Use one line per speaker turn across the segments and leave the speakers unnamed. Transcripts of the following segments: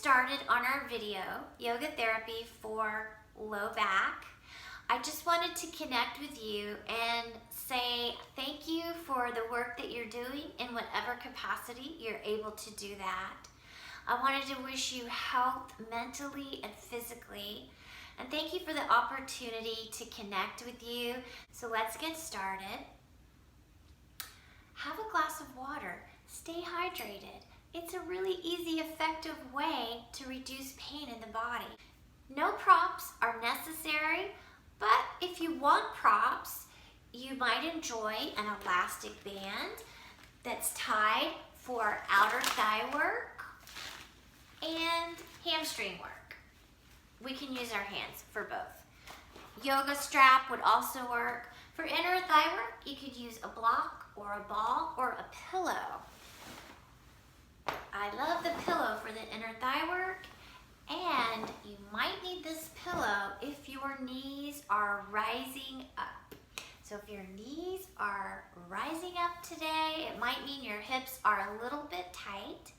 started on our video, Yoga Therapy for Low Back, I just wanted to connect with you and say thank you for the work that you're doing in whatever capacity you're able to do that. I wanted to wish you health mentally and physically, and thank you for the opportunity to connect with you. So let's get started. Have a glass of water. Stay hydrated. It's a really easy, effective way to reduce pain in the body. No props are necessary, but if you want props, you might enjoy an elastic band that's tied for outer thigh work and hamstring work. We can use our hands for both. Yoga strap would also work. For inner thigh work, you could use a block or a ball or a pillow. I love the pillow for the inner thigh work, and you might need this pillow if your knees are rising up. So if your knees are rising up today, it might mean your hips are a little bit tight,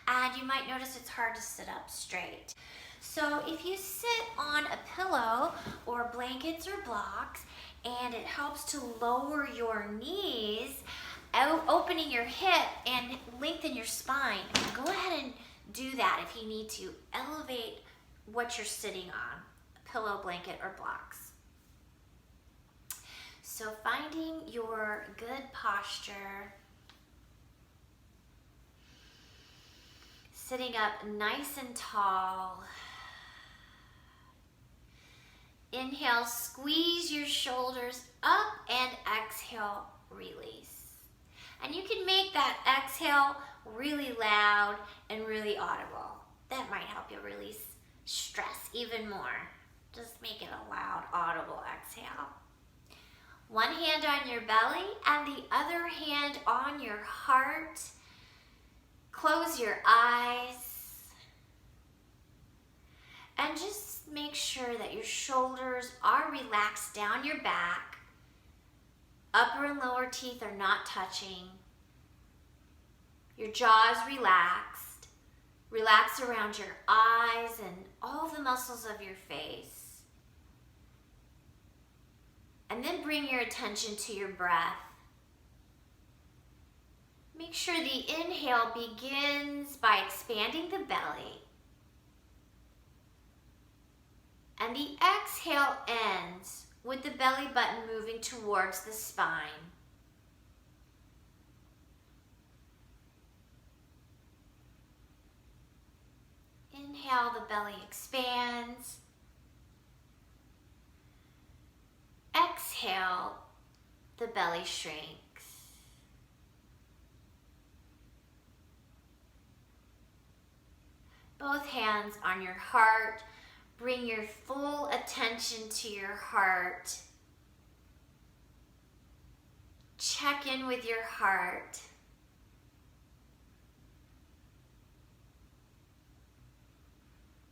and you might notice it's hard to sit up straight. So if you sit on a pillow or blankets or blocks, and it helps to lower your knees, opening your hip and lengthen your spine, go ahead and do that if you need to elevate what you're sitting on, a pillow, blanket, or blocks. So finding your good posture, sitting up nice and tall. Inhale, squeeze your shoulders up, and exhale, release. And you can make that exhale really loud and really audible. That might help you release stress even more. Just make it a loud, audible exhale. One hand on your belly and the other hand on your heart. Close your eyes. And just make sure that your shoulders are relaxed down your back. Upper and lower teeth are not touching. Your jaw is relaxed. Relax around your eyes and all the muscles of your face. And then bring your attention to your breath. Make sure the inhale begins by expanding the belly. And the exhale ends with the belly button moving towards the spine. Inhale, the belly expands. Exhale, the belly shrinks. Both hands on your heart. Bring your full attention to your heart. Check in with your heart.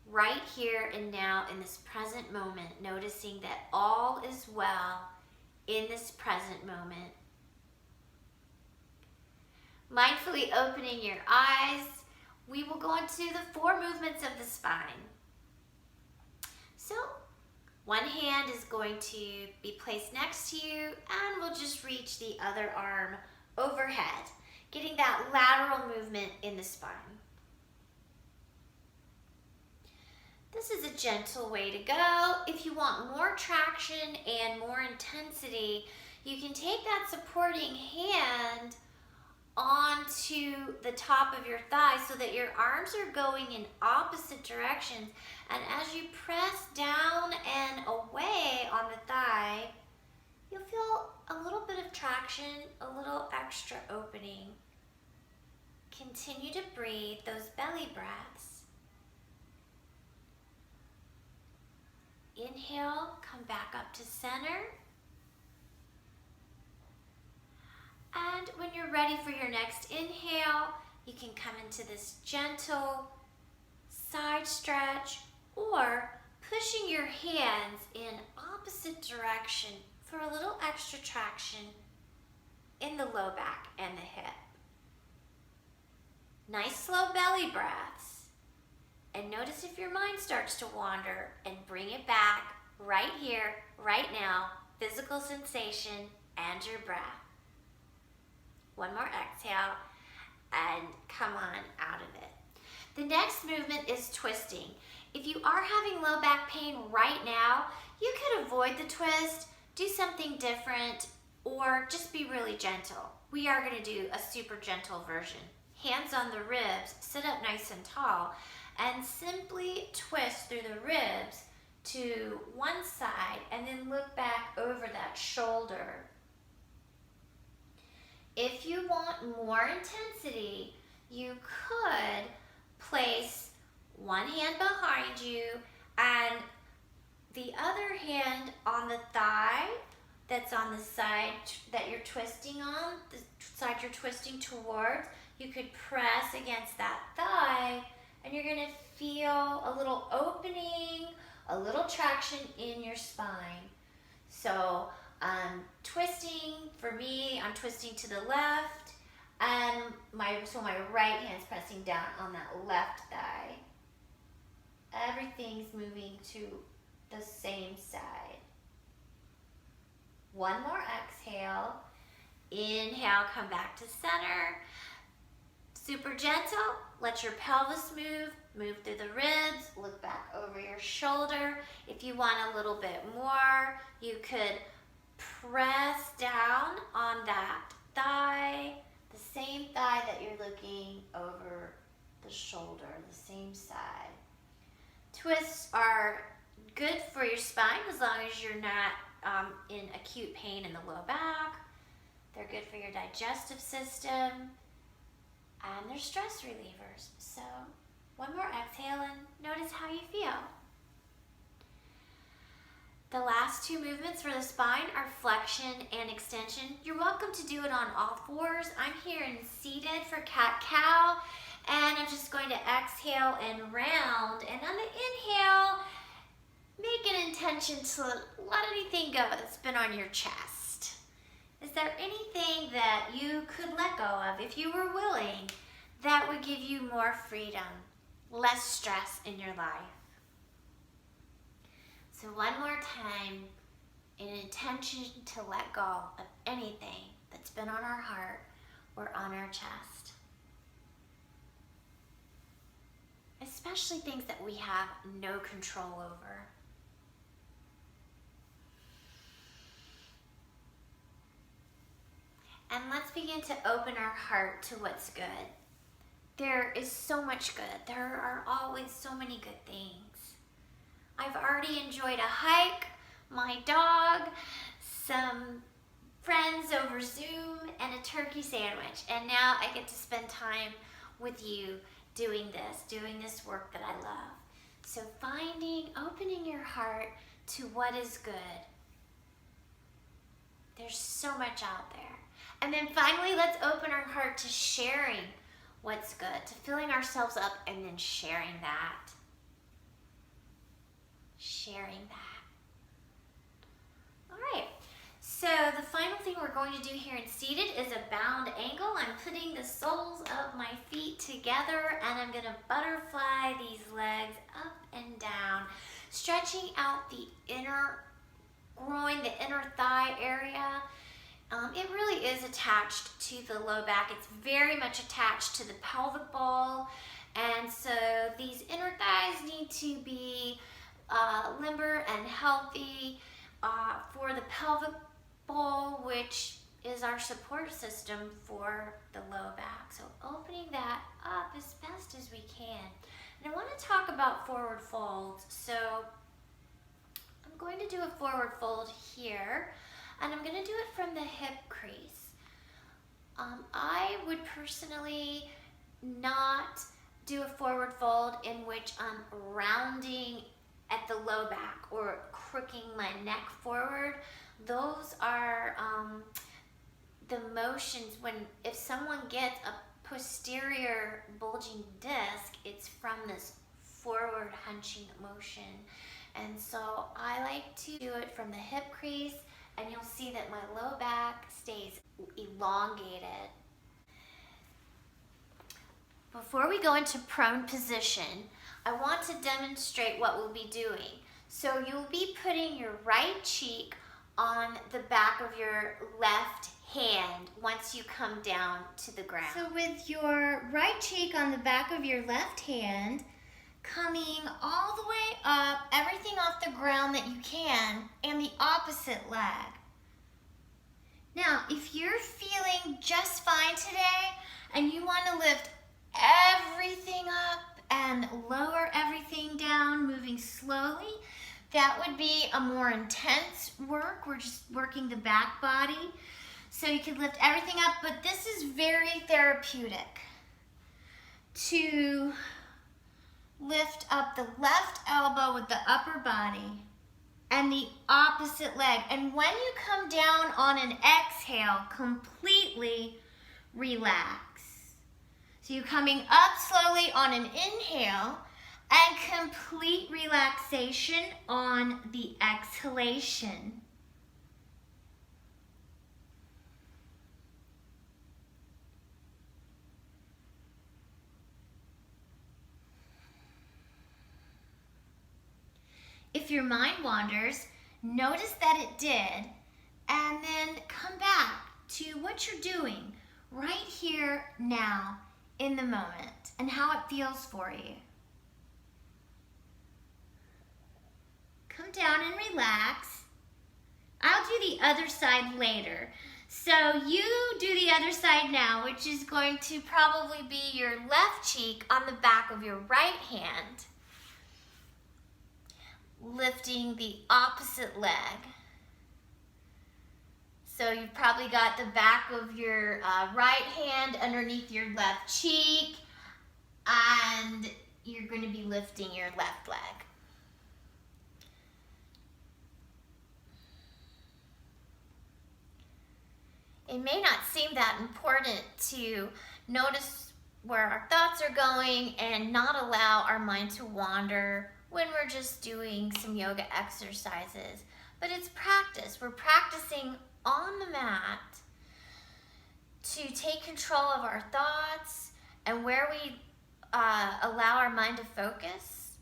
Right here and now in this present moment, noticing that all is well in this present moment. Mindfully opening your eyes, we will go on to the 4 movements of the spine. So, one hand is going to be placed next to you, and we'll just reach the other arm overhead, getting that lateral movement in the spine. This is a gentle way to go. If you want more traction and more intensity, you can take that supporting hand onto the top of your thigh so that your arms are going in opposite directions. And as you press down and away on the thigh, you'll feel a little bit of traction, a little extra opening. Continue to breathe those belly breaths. Inhale, come back up to center. And when you're ready for your next inhale, you can come into this gentle side stretch or pushing your hands in opposite direction for a little extra traction in the low back and the hip. Nice slow belly breaths. And notice if your mind starts to wander, and bring it back right here, right now, physical sensation and your breath. One more exhale and come on out of it. The next movement is twisting. If you are having low back pain right now, you could avoid the twist, do something different, or just be really gentle. We are going to do a super gentle version. Hands on the ribs, sit up nice and tall, and simply twist through the ribs to one side and then look back over that shoulder. If you want more intensity, you could place one hand behind you and the other hand on the thigh that's on the side that you're twisting on, the side you're twisting towards. You could press against that thigh and you're going to feel a little opening, a little traction in your spine. So twisting, for me, I'm twisting to the left, and my right hand's pressing down on that left thigh. Everything's moving to the same side. One more exhale. Inhale, come back to center. Super gentle, let your pelvis move through the ribs, look back over your shoulder. If you want a little bit more, you could press down on that thigh, the same thigh that you're looking over the shoulder, the same side. Twists are good for your spine as long as you're not in acute pain in the low back. They're good for your digestive system. And they're stress relievers. So one more exhale and notice how you feel. The last two movements for the spine are flexion and extension. You're welcome to do it on all fours. I'm here in seated for cat-cow, and I'm just going to exhale and round. And on the inhale, make an intention to let anything go that's been on your chest. Is there anything that you could let go of, if you were willing, that would give you more freedom, less stress in your life? So one more time, an intention to let go of anything that's been on our heart or on our chest. Especially things that we have no control over. And let's begin to open our heart to what's good. There is so much good. There are always so many good things. I've already enjoyed a hike, my dog, some friends over Zoom, and a turkey sandwich. And now I get to spend time with you doing this work that I love. So opening your heart to what is good. There's so much out there. And then finally, let's open our heart to sharing what's good, to filling ourselves up and then sharing that. Sharing that. All right, so the final thing we're going to do here in seated is a bound angle. I'm putting the soles of my feet together and I'm gonna butterfly these legs up and down, stretching out the inner groin, the inner thigh area. It really is attached to the low back. It's very much attached to the pelvic ball. And so these inner thighs need to be limber and healthy for the pelvic ball, which is our support system for the low back. So opening that up as best as we can. And I want to talk about forward folds. So I'm going to do a forward fold here. And I'm going to do it from the hip crease. I would personally not do a forward fold in which I'm rounding at the low back or crooking my neck forward. Those are the motions if someone gets a posterior bulging disc, it's from this forward hunching motion. And so I like to do it from the hip crease. And you'll see that my low back stays elongated. Before we go into prone position, I want to demonstrate what we'll be doing. So you'll be putting your right cheek on the back of your left hand once you come down to the ground. So with your right cheek on the back of your left hand, coming all the way up, everything off the ground that you can, and the opposite leg. Now, if you're feeling just fine today and you want to lift everything up and lower everything down, moving slowly, that would be a more intense work. We're just working the back body. So you can lift everything up, but this is very therapeutic to lift up the left elbow with the upper body and the opposite leg. And when you come down on an exhale, completely relax. So you're coming up slowly on an inhale and complete relaxation on the exhalation. If your mind wanders, notice that it did, and then come back to what you're doing right here now in the moment and how it feels for you. Come down and relax. I'll do the other side later. So you do the other side now, which is going to probably be your left cheek on the back of your right hand, lifting the opposite leg. So you've probably got the back of your right hand underneath your left cheek, and you're going to be lifting your left leg. It may not seem that important to notice where our thoughts are going and not allow our mind to wander when we're just doing some yoga exercises. But it's practice. We're practicing on the mat to take control of our thoughts and where we allow our mind to focus,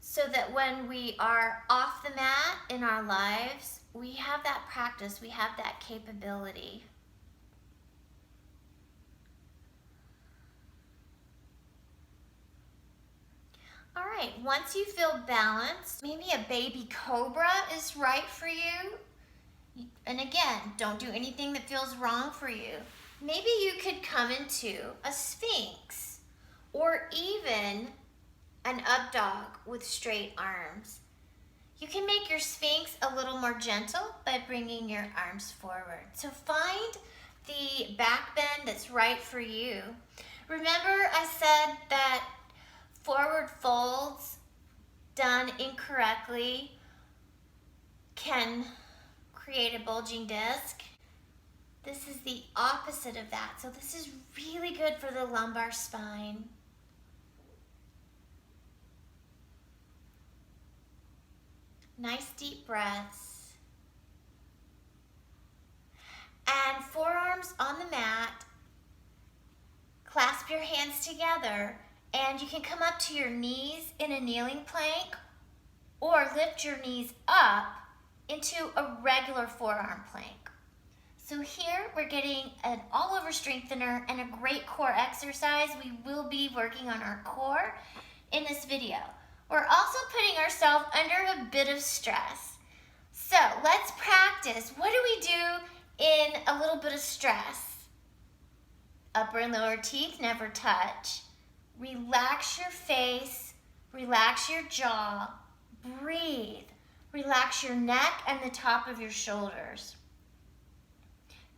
so that when we are off the mat in our lives, we have that practice, we have that capability. All right, once you feel balanced, maybe a baby cobra is right for you. And again, don't do anything that feels wrong for you. Maybe you could come into a sphinx or even an up dog with straight arms. You can make your sphinx a little more gentle by bringing your arms forward. So find the back bend that's right for you. Remember I said that forward folds done incorrectly can create a bulging disc. This is the opposite of that. So this is really good for the lumbar spine. Nice deep breaths. And forearms on the mat. Clasp your hands together, and you can come up to your knees in a kneeling plank or lift your knees up into a regular forearm plank. So here we're getting an all-over strengthener and a great core exercise. We will be working on our core in this video. We're also putting ourselves under a bit of stress. So let's practice. What do we do in a little bit of stress? Upper and lower teeth never touch. Relax your face, relax your jaw, breathe. Relax your neck and the top of your shoulders.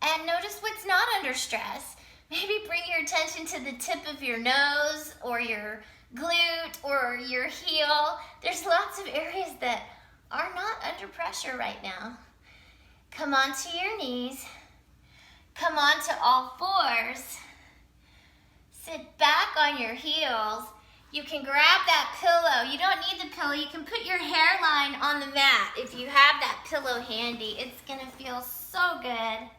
And notice what's not under stress. Maybe bring your attention to the tip of your nose or your glute or your heel. There's lots of areas that are not under pressure right now. Come onto your knees. Come onto all fours. Sit back on your heels. You can grab that pillow. You don't need the pillow. You can put your hairline on the mat if you have that pillow handy. It's going to feel so good.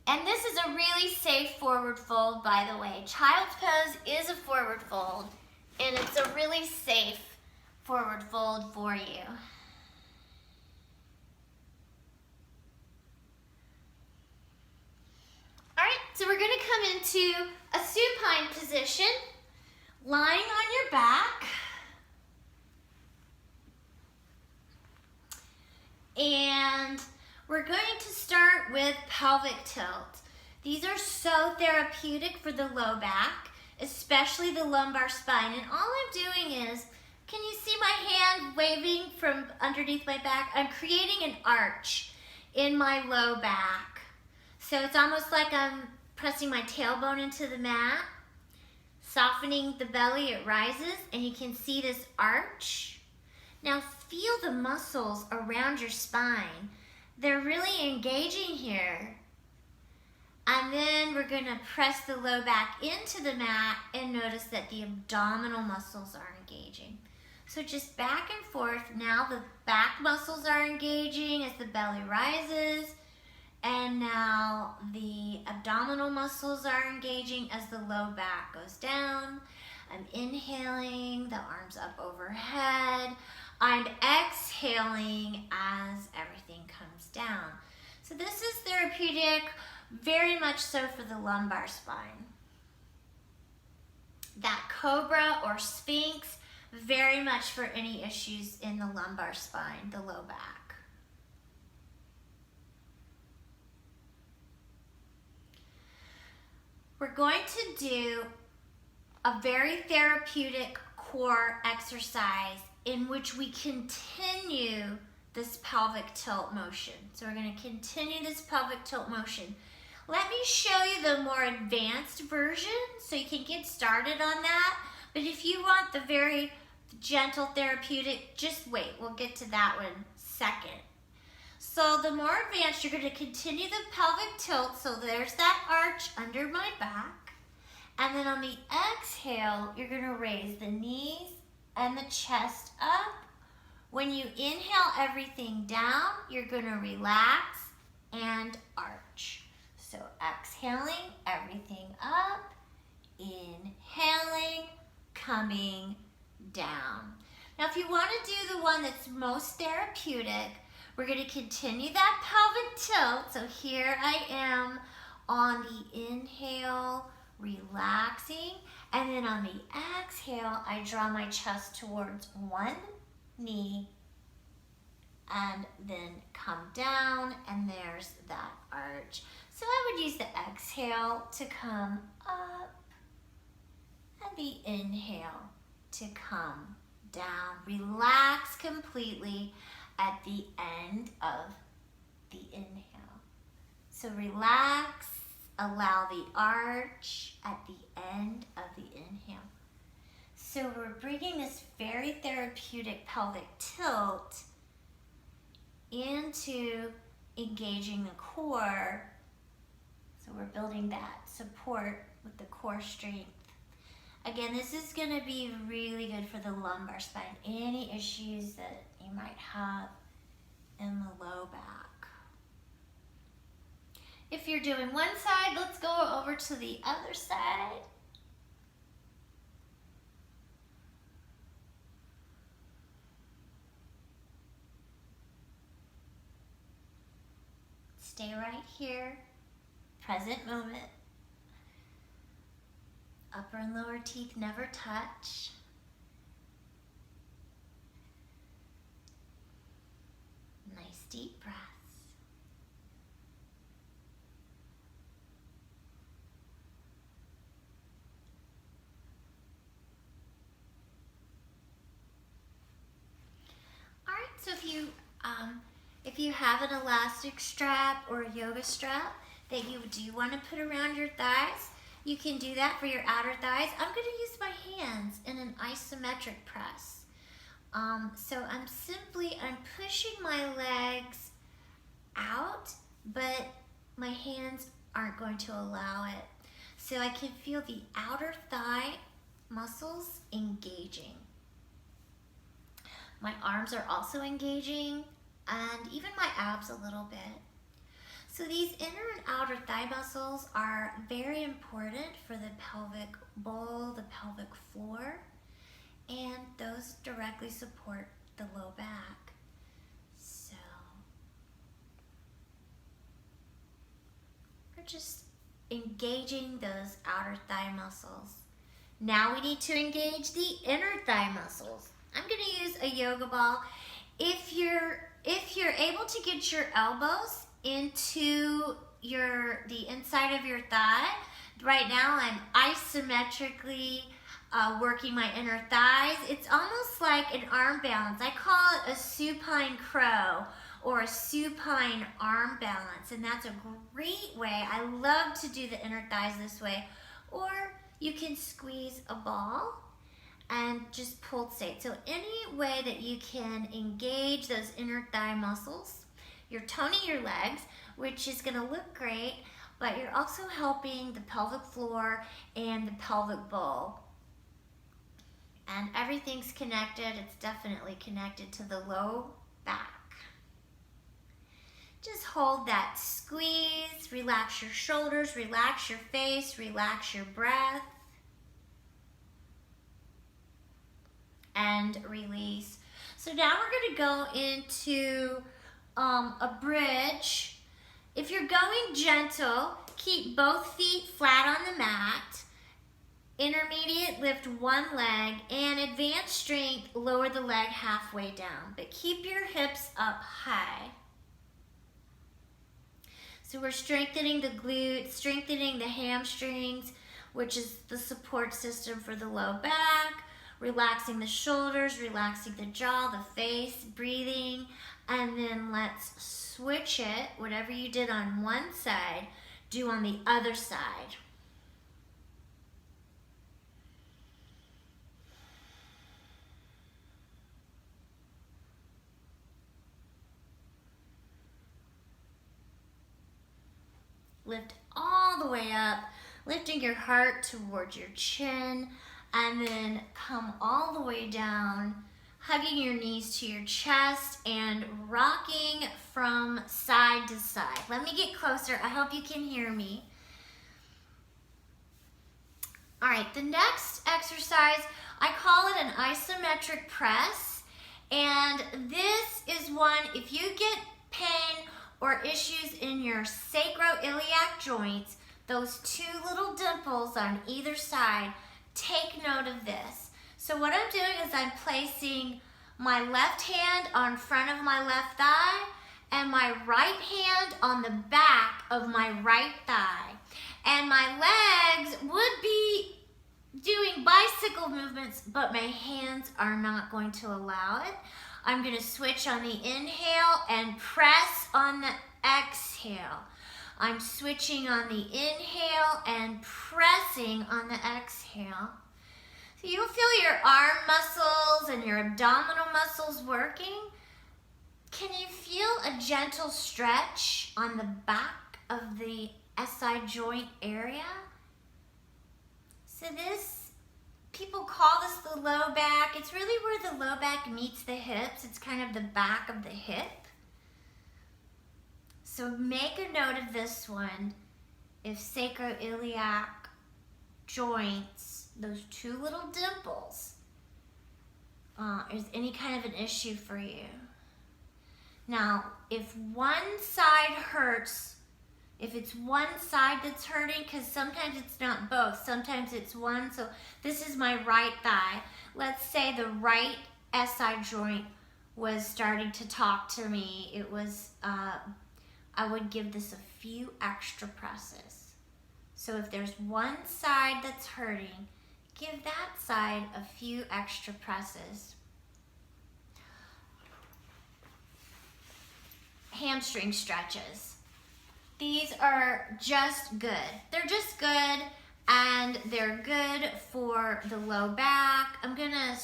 And this is a really safe forward fold, by the way. Child's pose is a forward fold in really safe forward fold for you. All right, so we're gonna come into a supine position, lying on your back. And we're going to start with pelvic tilt. These are so therapeutic for the low back, especially the lumbar spine. And all I'm doing is, can you see my hand waving from underneath my back? I'm creating an arch in my low back. So it's almost like I'm pressing my tailbone into the mat, softening the belly, it rises, and you can see this arch. Now feel the muscles around your spine. They're really engaging here. And then we're gonna press the low back into the mat and notice that the abdominal muscles are engaging. So just back and forth. Now the back muscles are engaging as the belly rises. And now the abdominal muscles are engaging as the low back goes down. I'm inhaling, the arms up overhead. I'm exhaling as everything comes down. So this is therapeutic, very much so for the lumbar spine. That cobra or sphinx, very much for any issues in the lumbar spine, the low back. We're going to do a very therapeutic core exercise in which we continue this pelvic tilt motion. So we're going to continue this pelvic tilt motion. Let me show you the more advanced version so you can get started on that. But if you want the very gentle therapeutic, just wait. We'll get to that one second. So the more advanced, you're going to continue the pelvic tilt. So there's that arch under my back. And then on the exhale, you're going to raise the knees and the chest up. When you inhale everything down, you're going to relax and arch. So exhaling everything up, inhaling, coming down. Now if you want to do the one that's most therapeutic, we're going to continue that pelvic tilt. So here I am on the inhale, relaxing, and then on the exhale, I draw my chest towards one knee and then come down, and there's that arch. So I would use the exhale to come up and the inhale to come down. Relax completely at the end of the inhale. So relax, allow the arch at the end of the inhale. So we're bringing this very therapeutic pelvic tilt into engaging the core. So we're building that support with the core strength. Again, this is going to be really good for the lumbar spine. Any issues that you might have in the low back. If you're doing one side, let's go over to the other side. Stay right here, present moment. Upper and lower teeth never touch. Nice deep breaths. All right, so if you have an elastic strap or a yoga strap that you do want to put around your thighs, you can do that for your outer thighs. I'm going to use my hands in an isometric press. So I'm pushing my legs out, but my hands aren't going to allow it. So I can feel the outer thigh muscles engaging. My arms are also engaging, and even my abs a little bit. So these inner and outer thigh muscles are very important for the pelvic bowl, the pelvic floor. And directly support the low back. So we're just engaging those outer thigh muscles. Now we need to engage the inner thigh muscles. I'm going to use a yoga ball. If you're able to get your elbows into the inside of your thigh, right now I'm isometrically working my inner thighs. It's almost like an arm balance. I call it a supine crow or a supine arm balance, and that's a great way. I love to do the inner thighs this way. Or you can squeeze a ball and just pulsate. So any way that you can engage those inner thigh muscles, you're toning your legs, which is gonna look great, but you're also helping the pelvic floor and the pelvic bowl. And everything's connected. It's definitely connected to the low back. Just hold that squeeze, relax your shoulders, relax your face, relax your breath, and release. So now we're gonna go into a bridge. If you're going gentle, keep both feet flat on the mat. Intermediate, lift one leg, and advanced strength, lower the leg halfway down, but keep your hips up high. So we're strengthening the glutes, strengthening the hamstrings, which is the support system for the low back, relaxing the shoulders, relaxing the jaw, the face, breathing, and then let's switch it. Whatever you did on one side, do on the other side. Lift all the way up, lifting your heart towards your chin, and then come all the way down, hugging your knees to your chest and rocking from side to side. Let me get closer. I hope you can hear me. All right, the next exercise, I call it an isometric press. And this is one, if you get pain or issues in your sacroiliac joints, those two little dimples on either side, take note of this. So what I'm doing is I'm placing my left hand on front of my left thigh and my right hand on the back of my right thigh. And my legs would be doing bicycle movements, but my hands are not going to allow it. I'm going to switch on the inhale and press on the exhale. I'm switching on the inhale and pressing on the exhale. So you'll feel your arm muscles and your abdominal muscles working. Can you feel a gentle stretch on the back of the SI joint area? So this, people call this the low back. It's really where the low back meets the hips. It's kind of the back of the hip. So make a note of this one. If sacroiliac joints, those two little dimples, is any kind of an issue for you. Now, if one side hurts, if it's one side that's hurting, because sometimes it's not both, sometimes it's one. So this is my right thigh. Let's say the right SI joint was starting to talk to me. It was, I would give this a few extra presses. So if there's one side that's hurting, give that side a few extra presses. Hamstring stretches. These are just good. They're just good, and they're good for the low back. I'm gonna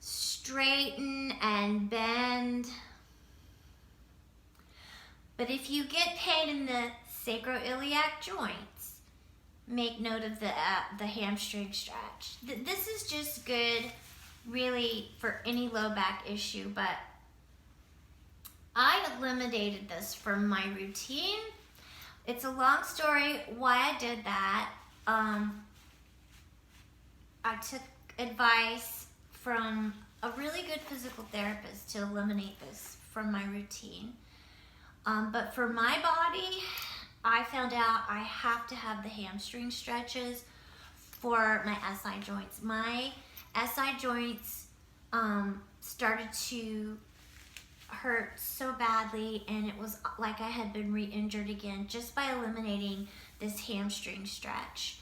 straighten and bend. But if you get pain in the sacroiliac joints, make note of the hamstring stretch. This is just good, really, for any low back issue, but I eliminated this from my routine. It's a long story why I did that. I took advice from a really good physical therapist to eliminate this from my routine. But for my body, I found out I have to have the hamstring stretches for my SI joints. My SI joints started to hurt so badly, and it was like I had been re-injured again just by eliminating this hamstring stretch.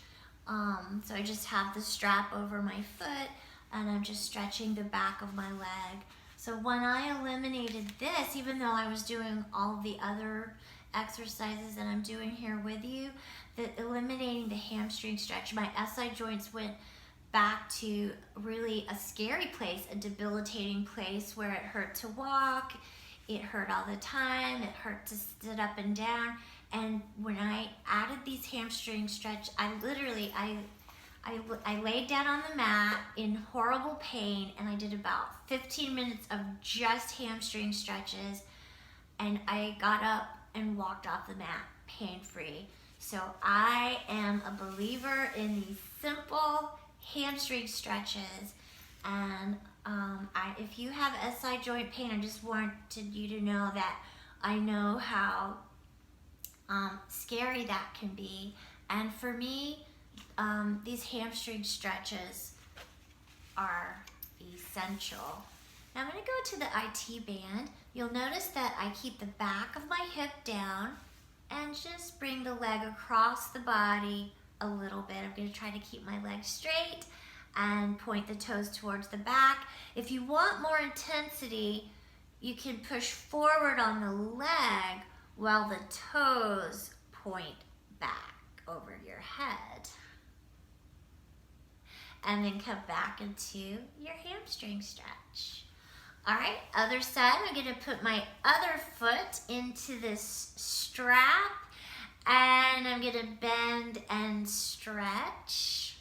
So I just have the strap over my foot, and I'm just stretching the back of my leg. So when I eliminated this, even though I was doing all the other exercises that I'm doing here with you, that eliminating the hamstring stretch, my SI joints went back to really a scary place, a debilitating place where it hurt to walk, it hurt all the time, it hurt to sit up and down. And when I added these hamstring stretch, I laid down on the mat in horrible pain, and I did about 15 minutes of just hamstring stretches, and I got up and walked off the mat pain-free. So I am a believer in these simple hamstring stretches, and if you have SI joint pain, I just wanted you to know that I know how scary that can be. And for me, these hamstring stretches are essential. Now I'm going to go to the IT band. You'll notice that I keep the back of my hip down and just bring the leg across the body a little bit. I'm going to try to keep my leg straight and point the toes towards the back. If you want more intensity, you can push forward on the leg while the toes point back over your head. And then come back into your hamstring stretch. All right, other side, I'm gonna put my other foot into this strap, and I'm gonna bend and stretch.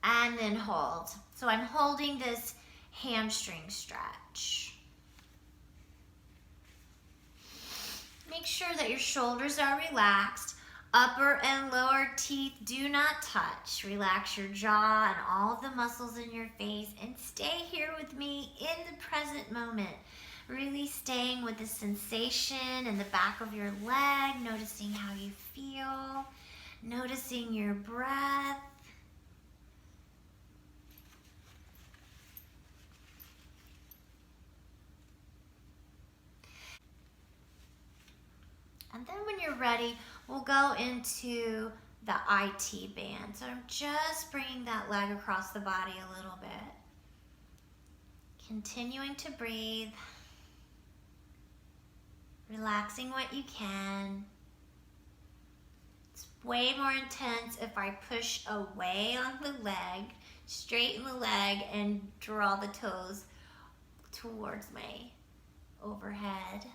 And then hold. So I'm holding this hamstring stretch. Make sure that your shoulders are relaxed. Upper and lower teeth do not touch. Relax your jaw and all of the muscles in your face, and stay here with me in the present moment. Really staying with the sensation in the back of your leg, noticing how you feel, noticing your breath. And then when you're ready, we'll go into the IT band. So I'm just bringing that leg across the body a little bit. Continuing to breathe. Relaxing what you can. It's way more intense if I push away on the leg, straighten the leg, and draw the toes towards my overhead.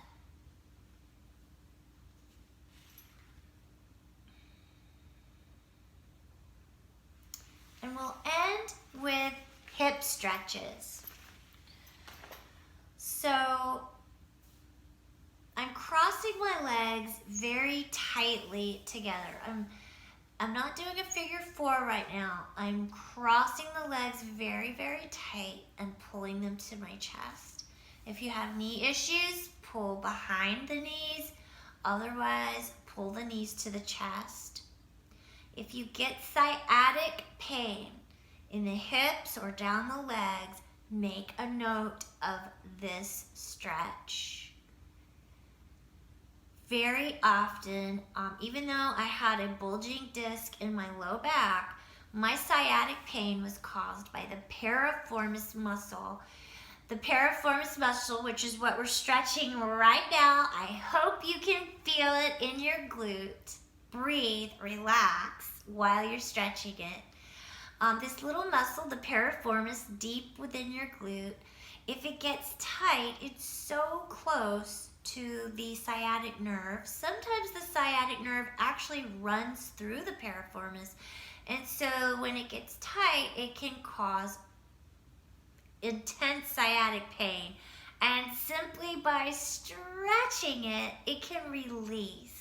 And we'll end with hip stretches. So I'm crossing my legs very tightly together. I'm not doing a figure four right now. I'm crossing the legs very, very tight and pulling them to my chest. If you have knee issues, pull behind the knees. Otherwise, pull the knees to the chest. If you get sciatic pain in the hips or down the legs, make a note of this stretch. Very often, even though I had a bulging disc in my low back, my sciatic pain was caused by the piriformis muscle. The piriformis muscle, which is what we're stretching right now. I hope you can feel it in your glute. Breathe, relax while you're stretching it. This little muscle, the piriformis, deep within your glute, if it gets tight, it's so close to the sciatic nerve. Sometimes the sciatic nerve actually runs through the piriformis, and so when it gets tight, it can cause intense sciatic pain. And simply by stretching it, it can release.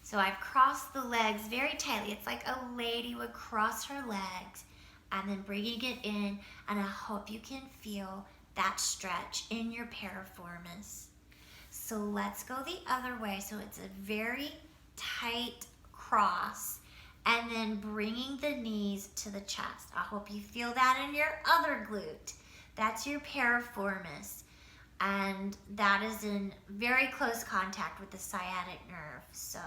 So I've crossed the legs very tightly. It's like a lady would cross her legs and then bringing it in, and I hope you can feel that stretch in your piriformis. So let's go the other way. So it's a very tight cross and then bringing the knees to the chest. I hope you feel that in your other glute. That's your piriformis. And that is in very close contact with the sciatic nerve. So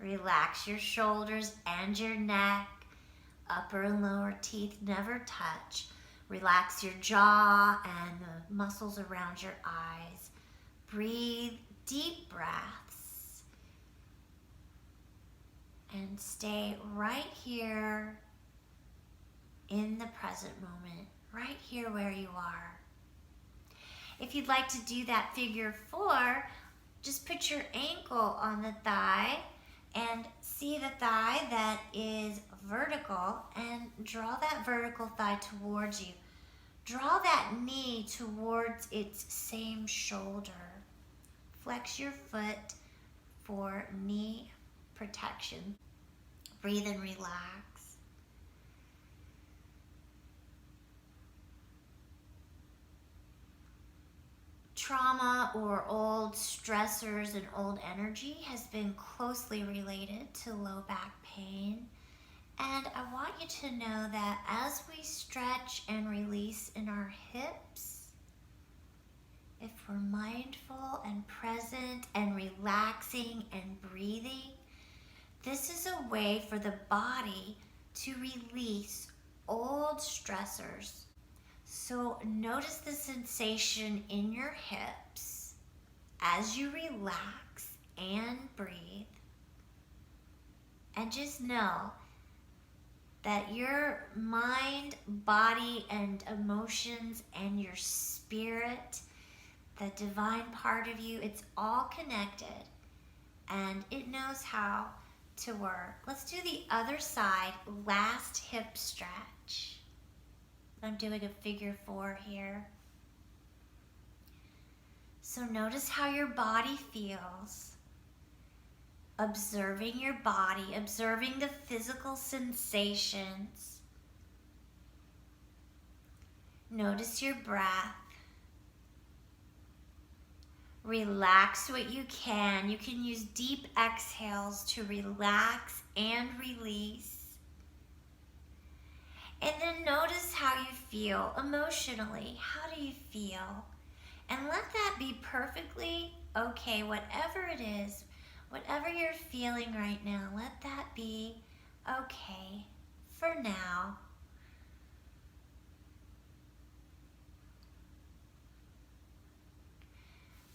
relax your shoulders and your neck. Upper and lower teeth never touch. Relax your jaw and the muscles around your eyes. Breathe deep breaths. And stay right here in the present moment, right here where you are. If you'd like to do that figure 4, just put your ankle on the thigh and see the thigh that is vertical and draw that vertical thigh towards you. Draw that knee towards its same shoulder. Flex your foot for knee protection. Breathe and relax. Trauma or old stressors and old energy has been closely related to low back pain. And I want you to know that as we stretch and release in our hips, if we're mindful and present and relaxing and breathing, this is a way for the body to release old stressors. So notice the sensation in your hips as you relax and breathe. And just know that your mind, body, and emotions and your spirit, the divine part of you, it's all connected and it knows how to work. Let's do the other side, last hip stretch. I'm doing a figure 4 here. So notice how your body feels. Observing your body, observing the physical sensations. Notice your breath. Relax what you can. You can use deep exhales to relax and release. And then notice how you feel emotionally. How do you feel? And let that be perfectly okay, whatever it is, whatever you're feeling right now, let that be okay for now.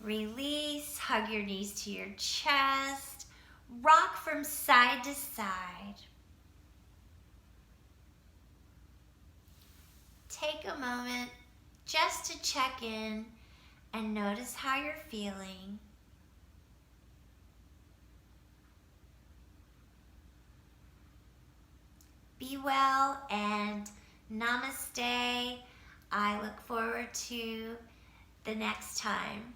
Release, hug your knees to your chest, rock from side to side. Take a moment just to check in and notice how you're feeling. Be well and namaste. I look forward to the next time.